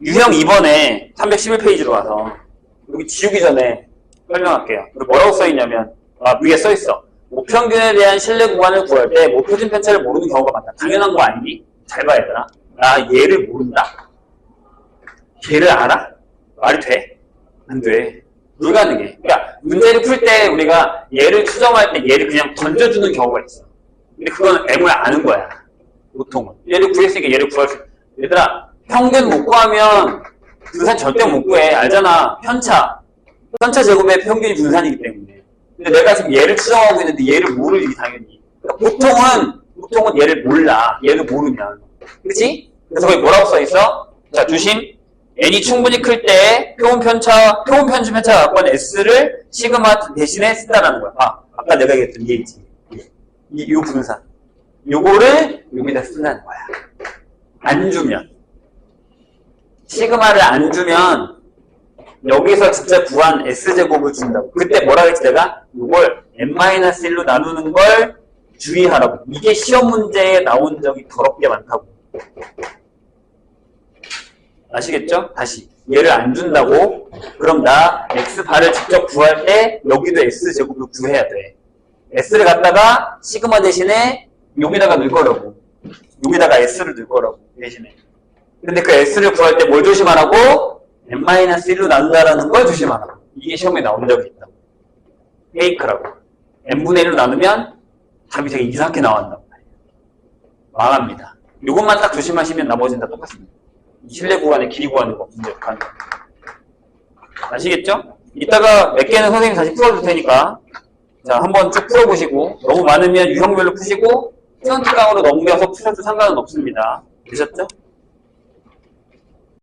유형 2번에 311페이지로 와서 여기 지우기 전에 설명할게요. 뭐라고 써있냐면 위에 써있어. 모평균에 대한 신뢰 구간을 구할 때 목표진 편차를 모르는 경우가 많다. 당연한 거 아니니? 잘 봐야 되나? 얘를 모른다? 얘를 알아? 말이 돼? 안 돼. 불가능해. 그러니까 문제를 풀 때 우리가 얘를 추정할 때 얘를 그냥 던져주는 경우가 있어. 근데 그건 M을 아는 거야. 보통은. 얘를 구했으니까 얘를 구할 수 있어. 얘들아, 평균 못 구하면 분산 절대 못 구해. 알잖아. 편차 제곱의 평균이 분산이기 때문에. 근데 내가 지금 얘를 추정하고 있는데 얘를 모르지 당연히. 그러니까 보통은 얘를 몰라. 얘를 모르면. 그치? 그래서 거기 뭐라고 써있어? 자, 조심. N이 충분히 클 때 표본 편차가 갖고 있는 S를 시그마 대신에 쓴다라는 거야. 아까 내가 얘기했던 얘 있지. 요 분산. 요거를 여기다 쓴다는 거야. 안 주면. 시그마를 안 주면 여기서 진짜 구한 S제곱을 준다고. 그때 뭐라 그랬지 내가? 이걸 N-1로 나누는 걸 주의하라고. 이게 시험 문제에 나온 적이 더럽게 많다고. 아시겠죠? 다시. 얘를 안 준다고? 그럼 나 x바를 직접 구할 때 여기도 x제곱을 구해야 돼. s를 갖다가 시그마 대신에 여기다가 넣을 거라고. 여기다가 s를 넣을 거라고. 대신에. 근데 그 s를 구할 때 뭘 조심하라고? n-1로 나눈다라는 걸 조심하라고. 이게 시험에 나온 적이 있다고. 페이크라고. n분의 1로 나누면 답이 되게 이상하게 나왔단 말이에요. 망합니다. 이것만 딱 조심하시면 나머지는 다 똑같습니다. 실내 구간에 길이 구하는 거 문제 가는 거. 아시겠죠? 이따가 몇 개는 선생님이 다시 풀어줄 테니까 자 한번 쭉 풀어보시고 너무 많으면 유형별로 푸시고 수험특강으로 넘겨서 푸셔도 상관은 없습니다. 되셨죠?